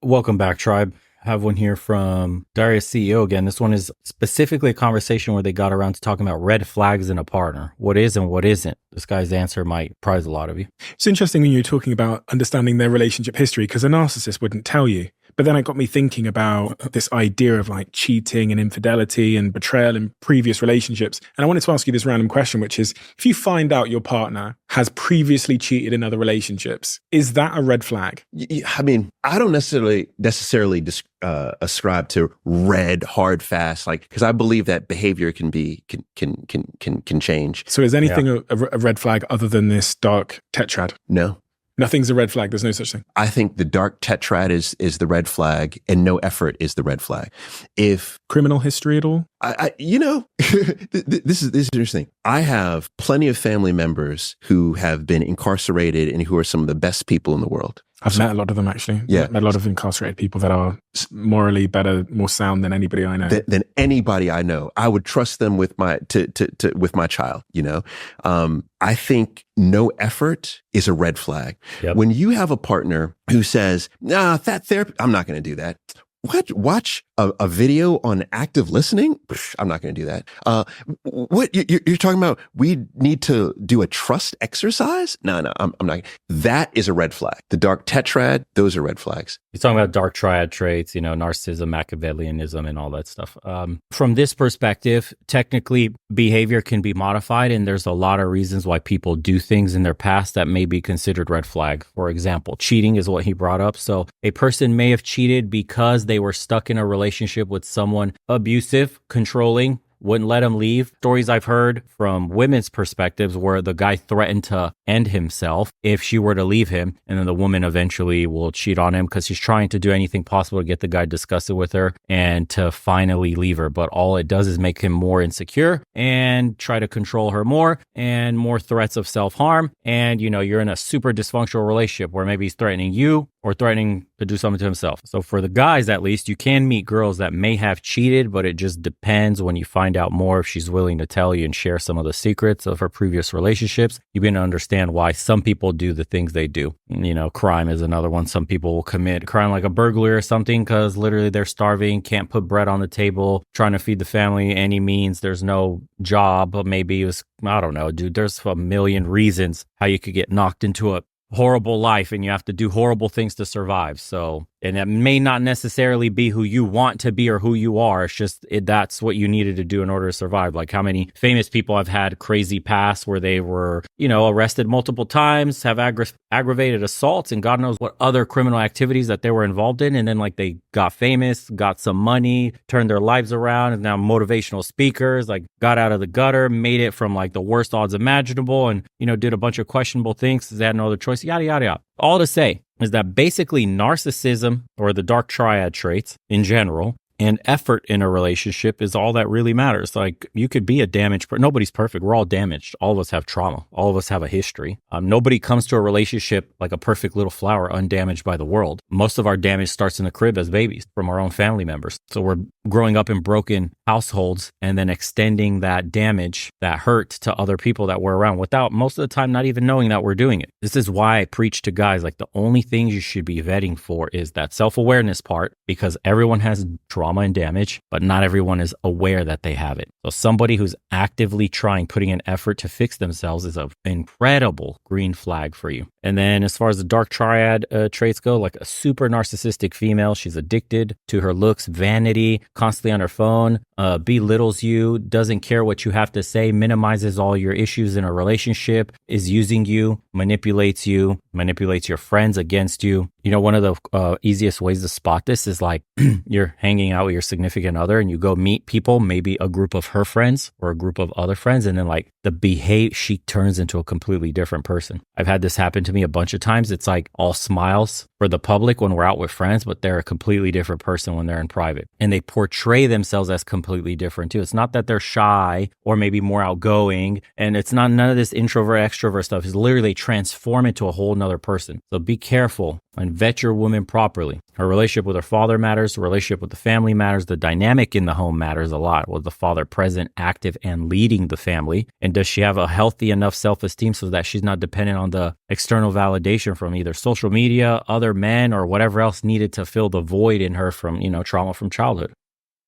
Welcome back, Tribe. I have one here from Darius CEO again. This one is specifically a conversation where they got around to talking about red flags in a partner. What is and what isn't. This guy's answer might surprise a lot of you. It's interesting when you're talking about understanding their relationship history, because a narcissist wouldn't tell you. But then it got me thinking about this idea of like cheating and infidelity and betrayal in previous relationships. And I wanted to ask you this random question, which is, if you find out your partner has previously cheated in other relationships, is that a red flag? I mean, I don't necessarily ascribe to red, hard, fast, like, because I believe that behavior can change. So is anything a red flag other than this dark tetrad? No. Nothing's a red flag. There's no such thing. I think the dark tetrad is the red flag, and no effort is the red flag. If criminal history at all, this is interesting. I have plenty of family members who have been incarcerated and who are some of the best people in the world. I've met a lot of them, actually. Yeah. I've met a lot of incarcerated people that are morally better, more sound than anybody I know. Than anybody I know. I would trust them with my with my child, you know? I think no effort is a red flag. Yep. When you have a partner who says, that therapy, I'm not going to do that. What? Watch a video on active listening? I'm not going to do that. What you're talking about? We need to do a trust exercise? No, I'm not. That is a red flag. The dark tetrad, those are red flags. You're talking about dark triad traits, narcissism, Machiavellianism, and all that stuff. From this perspective, technically, behavior can be modified, and there's a lot of reasons why people do things in their past that may be considered red flag. For example, cheating is what he brought up. So a person may have cheated because they were stuck in a relationship with someone abusive, controlling, wouldn't let him leave. Stories I've heard from women's perspectives where the guy threatened to end himself if she were to leave him, and then the woman eventually will cheat on him because he's trying to do anything possible to get the guy disgusted with her and to finally leave her. But all it does is make him more insecure and try to control her more, and more threats of self-harm. And you're in a super dysfunctional relationship where maybe he's threatening you or threatening to do something to himself. So for the guys, at least, you can meet girls that may have cheated, but it just depends when you find out more if she's willing to tell you and share some of the secrets of her previous relationships. You begin to understand why some people do the things they do. Crime is another one. Some people will commit crime like a burglary or something because literally they're starving, can't put bread on the table, trying to feed the family any means. There's no job, but maybe it was, I don't know, dude, there's a million reasons how you could get knocked into a horrible life and you have to do horrible things to survive. So, and it may not necessarily be who you want to be or who you are. It's just that's what you needed to do in order to survive. Like how many famous people have had crazy pasts where they were, arrested multiple times, have aggravated assaults and God knows what other criminal activities that they were involved in. And then like they got famous, got some money, turned their lives around, and now motivational speakers, like got out of the gutter, made it from like the worst odds imaginable, and, did a bunch of questionable things. They had no other choice, yada, yada, yada. All to say is that basically narcissism, or the dark triad traits in general, and effort in a relationship is all that really matters. Like you could be a damaged person. Nobody's perfect. We're all damaged. All of us have trauma. All of us have a history. Nobody comes to a relationship like a perfect little flower undamaged by the world. Most of our damage starts in the crib as babies from our own family members. So we're growing up in broken households and then extending that damage, that hurt to other people that we're around without most of the time not even knowing that we're doing it. This is why I preach to guys like the only things you should be vetting for is that self-awareness part, because everyone has trauma and damage, but not everyone is aware that they have it. So somebody who's actively putting an effort to fix themselves is an incredible green flag for you. And then as far as the dark triad traits go, like a super narcissistic female, she's addicted to her looks, vanity, constantly on her phone, belittles you, doesn't care what you have to say, minimizes all your issues in a relationship, is using you, manipulates your friends against you. One of the easiest ways to spot this is like you're hanging out with your significant other and you go meet people, maybe a group of her friends or a group of other friends, and then like she turns into a completely different person. I've had this happen to me a bunch of times. It's like all smiles for the public when we're out with friends, but they're a completely different person when they're in private. And they portray themselves as completely different too. It's not that they're shy or maybe more outgoing, and it's not none of this introvert extrovert stuff. It's literally transform into a whole nother person. So be careful and vet your woman properly. Her relationship with her father matters. Her relationship with the family matters. The dynamic in the home matters a lot. Was the father present, active, and leading the family? And does she have a healthy enough self-esteem so that she's not dependent on the external validation from either social media, other men, or whatever else needed to fill the void in her from, trauma from childhood?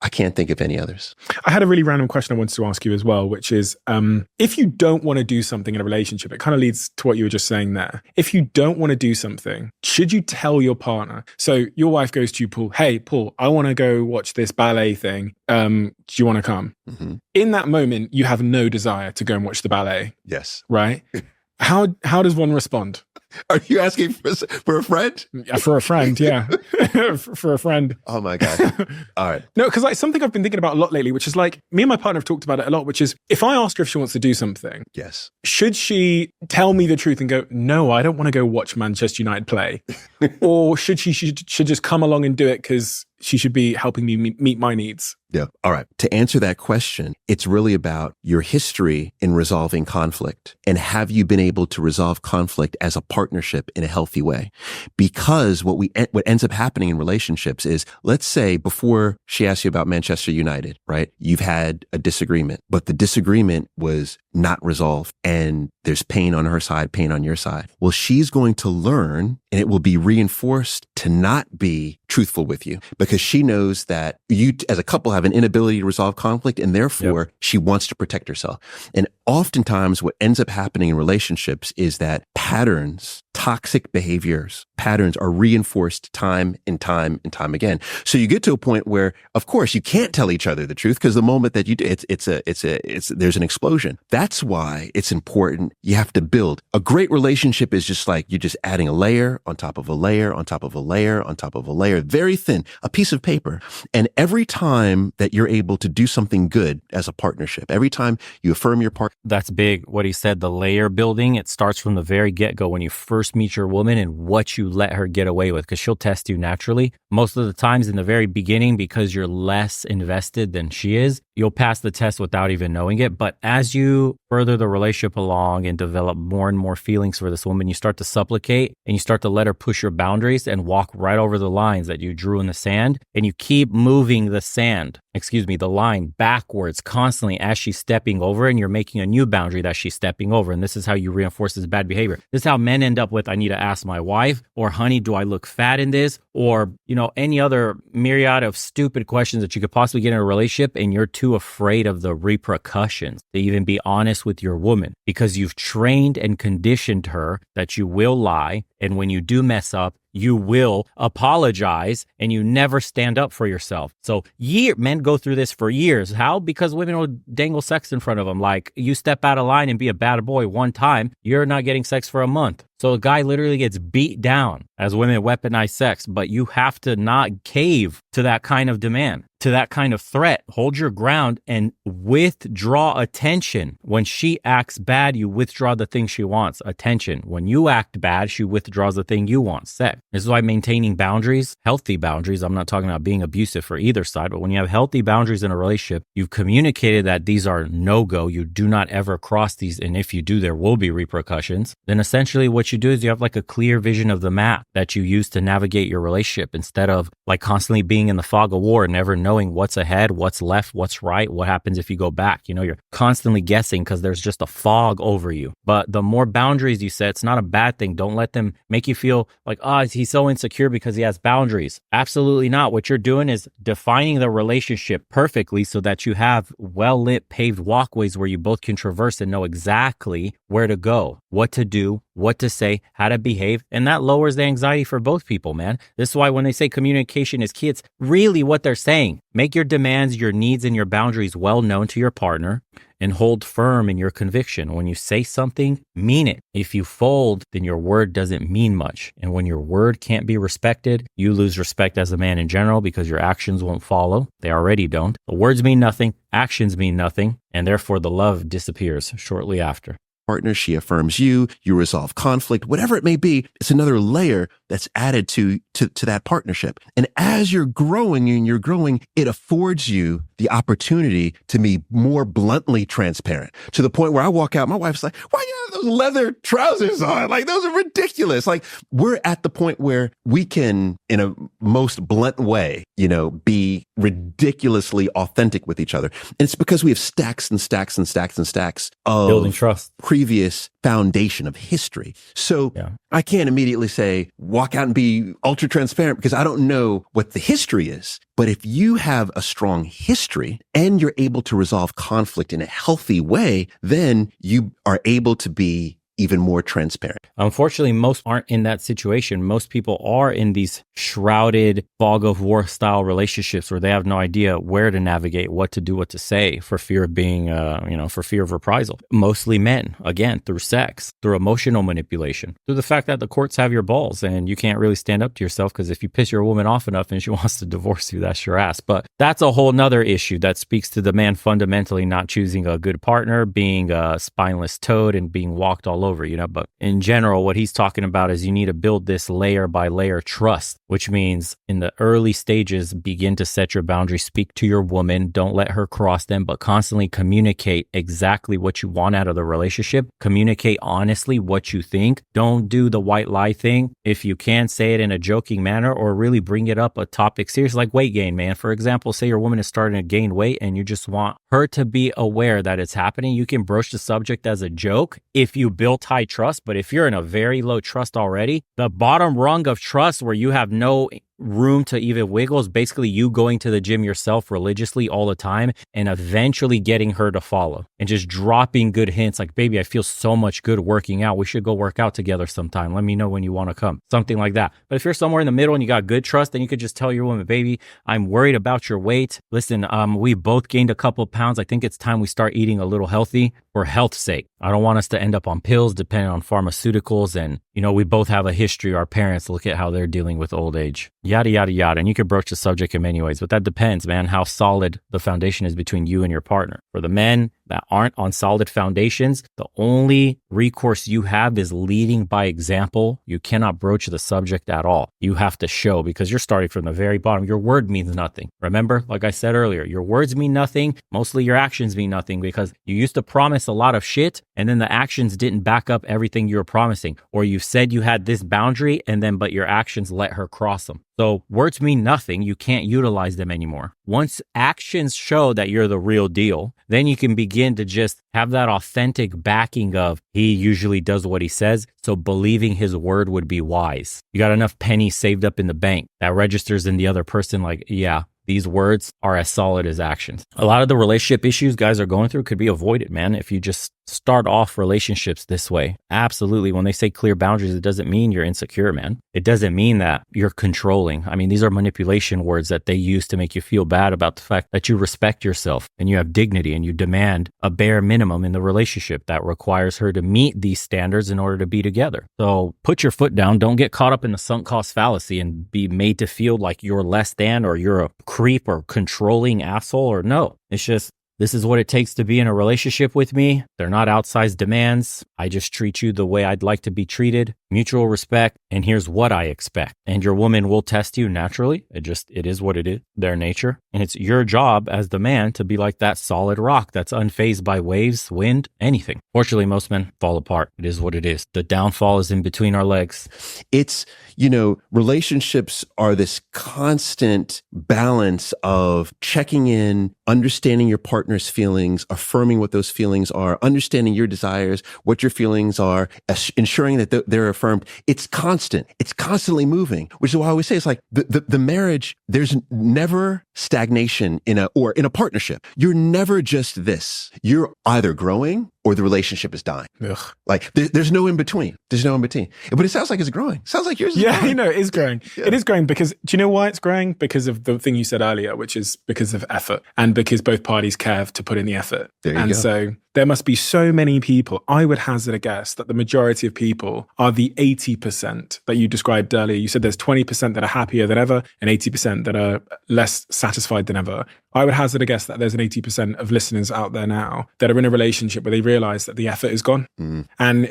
I can't think of any others. I had a really random question I wanted to ask you as well, which is, if you don't want to do something in a relationship, it kind of leads to what you were just saying there. If you don't want to do something, should you tell your partner? So your wife goes to you, Paul, hey, Paul, I want to go watch this ballet thing. Do you want to come? Mm-hmm. In that moment, you have no desire to go and watch the ballet. Yes. Right? How does one respond? Are you asking for a friend? For a friend, yeah. For a friend. Oh my God. All right. No, because something I've been thinking about a lot lately, which is me and my partner have talked about it a lot, which is if I ask her if she wants to do something, yes, should she tell me the truth and go, no, I don't want to go watch Manchester United play? Or should she just come along and do it because she should be helping me meet my needs? Yeah. All right. To answer that question, it's really about your history in resolving conflict. And have you been able to resolve conflict as a partnership in a healthy way? Because what ends up happening in relationships is, let's say before she asks you about Manchester United, right? You've had a disagreement, but the disagreement was not resolved and there's pain on her side, pain on your side. Well, she's going to learn, and it will be reinforced to not be truthful with you because she knows that you as a couple have an inability to resolve conflict, and therefore she wants to protect herself. And oftentimes what ends up happening in relationships is that patterns, toxic behaviors, patterns are reinforced time and time and time again. So you get to a point where, of course, you can't tell each other the truth because the moment that you do, there's an explosion. That's why it's important. You have to build. A great relationship is just like you're just adding a layer on top of a layer on top of a layer on top of a layer, very thin, a piece of paper. And every time that you're able to do something good as a partnership, every time you affirm your partner. That's big. What he said, the layer building, it starts from the very get-go when you first meet your woman and what you let her get away with, because she'll test you naturally. Most of the times in the very beginning, because you're less invested than she is, you'll pass the test without even knowing it. But as you further the relationship along and develop more and more feelings for this woman, you start to supplicate and you start to let her push your boundaries and walk right over the lines that you drew in the sand. And you keep moving the line backwards constantly as she's stepping over, and you're making a new boundary that she's stepping over. And this is how you reinforce this bad behavior. This is how men end up with, I need to ask my wife, or honey, do I look fat in this? Or, any other myriad of stupid questions that you could possibly get in a relationship, and you're too afraid of the repercussions to even be honest with your woman because you've trained and conditioned her that you will lie. And when you do mess up, you will apologize and you never stand up for yourself. So men go through this for years. How? Because women will dangle sex in front of them. Like, you step out of line and be a bad boy one time, you're not getting sex for a month. So a guy literally gets beat down as women weaponize sex, but you have to not cave to that kind of demand, to that kind of threat. Hold your ground and withdraw attention. When she acts bad, you withdraw the thing she wants, attention. When you act bad, she withdraws the thing you want, sex. This is why maintaining boundaries, healthy boundaries, I'm not talking about being abusive for either side, but when you have healthy boundaries in a relationship, you've communicated that these are no-go, you do not ever cross these, and if you do, there will be repercussions. Then essentially what you do is you have like a clear vision of the map that you use to navigate your relationship instead of like constantly being in the fog of war, never knowing what's ahead, what's left, what's right, what happens if you go back. You're constantly guessing because there's just a fog over you. But the more boundaries you set, it's not a bad thing. Don't let them make you feel like, he's so insecure because he has boundaries. Absolutely not. What you're doing is defining the relationship perfectly so that you have well-lit paved walkways where you both can traverse and know exactly where to go, what to do, what to say, how to behave. And that lowers the anxiety for both people, man. This is why when they say communication is key, it's really what they're saying. Make your demands, your needs, and your boundaries well known to your partner and hold firm in your conviction. When you say something, mean it. If you fold, then your word doesn't mean much. And when your word can't be respected, you lose respect as a man in general because your actions won't follow. They already don't. The words mean nothing, actions mean nothing, and therefore the love disappears shortly after. partner, she affirms you, you resolve conflict, whatever it may be. It's another layer that's added to that partnership. And as you're growing, it affords you the opportunity to be more bluntly transparent, to the point where I walk out, my wife's like, why you have those leather trousers on? Like, those are ridiculous. Like, we're at the point where we can, in a most blunt way, be ridiculously authentic with each other. And it's because we have stacks and stacks and stacks and stacks of building trust, previous foundation of history. So I can't immediately say, walk out and be ultra transparent, because I don't know what the history is. But if you have a strong history and you're able to resolve conflict in a healthy way, then you are able to be even more transparent. Unfortunately, most aren't in that situation. Most people are in these shrouded fog of war style relationships where they have no idea where to navigate, what to do, what to say for fear of being, for fear of reprisal. Mostly men, again, through sex, through emotional manipulation, through the fact that the courts have your balls and you can't really stand up to yourself, because if you piss your woman off enough and she wants to divorce you, that's your ass. But that's a whole nother issue that speaks to the man fundamentally not choosing a good partner, being a spineless toad and being walked all over, but in general, what he's talking about is you need to build this layer by layer trust, which means in the early stages, begin to set your boundaries, speak to your woman, don't let her cross them, but constantly communicate exactly what you want out of the relationship. Communicate honestly what you think. Don't do the white lie thing. If you can, say it in a joking manner or really bring it up a topic serious, like weight gain, man. For example, say your woman is starting to gain weight and you just want her to be aware that it's happening. You can broach the subject as a joke if you built high trust. But if you're in a very low trust already, the bottom rung of trust where you have no room to even wiggle is basically you going to the gym yourself religiously all the time and eventually getting her to follow and just dropping good hints like, baby, I feel so much good working out. We should go work out together sometime. Let me know when you want to come. Something like that. But if you're somewhere in the middle and you got good trust, then you could just tell your woman, baby, I'm worried about your weight. Listen, we both gained a couple of pounds. I think it's time we start eating a little healthy for health's sake. I don't want us to end up on pills depending on pharmaceuticals. And, we both have a history. Our parents, look at how they're dealing with old age. Yada, yada, yada. And you could broach the subject in many ways, but that depends, man, how solid the foundation is between you and your partner. For the men that aren't on solid foundations, the only recourse you have is leading by example. You cannot broach the subject at all. You have to show, because you're starting from the very bottom. Your word means nothing. Remember, like I said earlier, your words mean nothing. Mostly your actions mean nothing, because you used to promise a lot of shit and then the actions didn't back up everything you were promising. Or you said you had this boundary but your actions let her cross them. So words mean nothing. You can't utilize them anymore. Once actions show that you're the real deal, then you can begin to just have that authentic backing of he usually does what he says. So believing his word would be wise. You got enough pennies saved up in the bank that registers in the other person like, yeah, these words are as solid as actions. A lot of the relationship issues guys are going through could be avoided, man, if you just start off relationships this way. Absolutely. When they say clear boundaries, it doesn't mean you're insecure, man. It doesn't mean that you're controlling. I mean, these are manipulation words that they use to make you feel bad about the fact that you respect yourself and you have dignity and you demand a bare minimum in the relationship that requires her to meet these standards in order to be together. So put your foot down. Don't get caught up in the sunk cost fallacy and be made to feel like you're less than or you're a creep or controlling asshole or no. It's just, this is what it takes to be in a relationship with me. They're not outsized demands. I just treat you the way I'd like to be treated. Mutual respect. And here's what I expect. And your woman will test you naturally. It is what it is, their nature. And it's your job as the man to be like that solid rock that's unfazed by waves, wind, anything. Fortunately, most men fall apart. It is what it is. The downfall is in between our legs. It's, relationships are this constant balance of checking in, understanding your partner's feelings, affirming what those feelings are, understanding your desires, what your feelings are, ensuring that they're affirmed. It's constant. It's constantly moving, which is why I always say it's like the marriage, there's never stagnation in a partnership. You're never just this. You're either growing or the relationship is dying. Ugh. Like there's no in between. There's no in between. But it sounds like it's growing. Sounds like yours is growing. It is growing. Yeah. It is growing because, do you know why it's growing? Because of the thing you said earlier, which is because of effort and because both parties care to put in the effort. There you go. So there must be so many people. I would hazard a guess that the majority of people are the 80% that you described earlier. You said there's 20% that are happier than ever and 80% that are less satisfied than ever. I would hazard a guess that there's an 80% of listeners out there now that are in a relationship where they realize that the effort is gone. And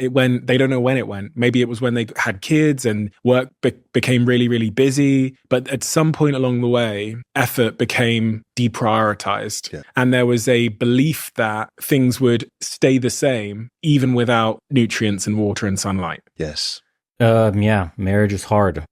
they don't know when it went. Maybe it was when they had kids and work became really, really busy. But at some point along the way, effort became deprioritized. Yeah. And there was a belief that things would stay the same even without nutrients and water and sunlight. Yes. Yeah, marriage is hard.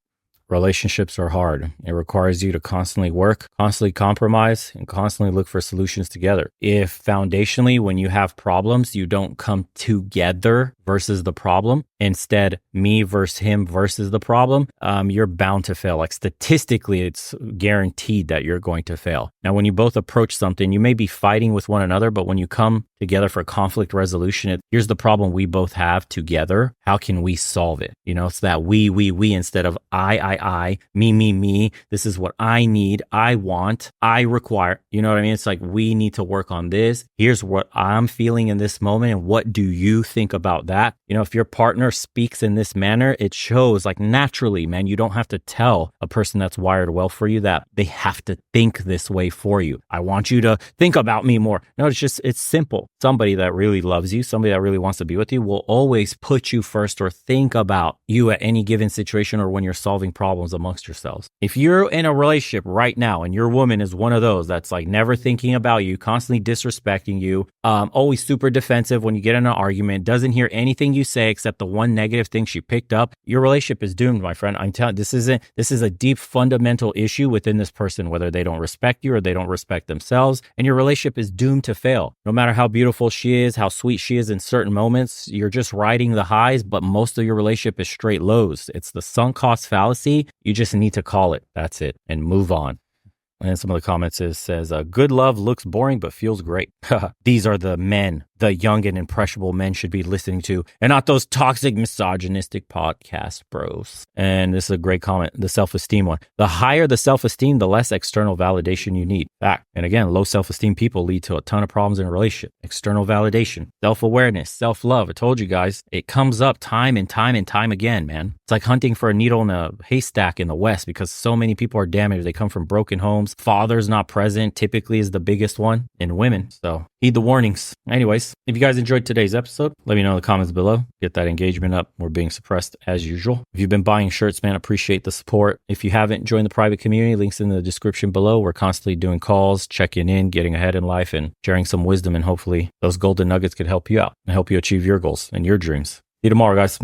Relationships are hard. It requires you to constantly work, constantly compromise, and constantly look for solutions together. If foundationally, when you have problems, you don't come together versus the problem, instead, me versus him versus the problem, you're bound to fail. Like statistically, it's guaranteed that you're going to fail. Now, when you both approach something, you may be fighting with one another, but when you come together for conflict resolution, here's the problem we both have together. How can we solve it? It's that we instead of I, me. This is what I need, I want, I require. You know what I mean? It's like, we need to work on this. Here's what I'm feeling in this moment. And what do you think about that? If your partner speaks in this manner, it shows like naturally, man, you don't have to tell a person that's wired well for you that they have to think this way for you. I want you to think about me more. No, it's simple. Somebody that really loves you, somebody that really wants to be with you will always put you first or think about you at any given situation or when you're solving problems amongst yourselves. If you're in a relationship right now and your woman is one of those that's like never thinking about you, constantly disrespecting you, always super defensive when you get in an argument, doesn't hear anything you say except the one negative thing she picked up, your relationship is doomed, my friend. I'm telling you, this is a deep fundamental issue within this person, whether they don't respect you or they don't respect themselves, and your relationship is doomed to fail. No matter how beautiful she is, how sweet she is in certain moments, you're just riding the highs, but most of your relationship is straight lows. It's the sunk cost fallacy. You just need to call it. That's it. And move on. And some of the comments says, good love looks boring, but feels great. These are the men the young and impressionable men should be listening to, and not those toxic, misogynistic podcast bros. And this is a great comment, the self-esteem one. The higher the self-esteem, the less external validation you need. Fact. And again, low self-esteem people lead to a ton of problems in a relationship. External validation, self-awareness, self-love. I told you guys, it comes up time and time and time again, man. It's like hunting for a needle in a haystack in the West because so many people are damaged. They come from broken homes. Fathers not present typically is the biggest one in women. So heed the warnings. Anyways, if you guys enjoyed today's episode, let me know in the comments below. Get that engagement up. We're being suppressed as usual. If you've been buying shirts, man, appreciate the support. If you haven't joined the private community, links in the description below. We're constantly doing calls, checking in, getting ahead in life, and sharing some wisdom. And hopefully those golden nuggets could help you out and help you achieve your goals and your dreams. See you tomorrow, guys.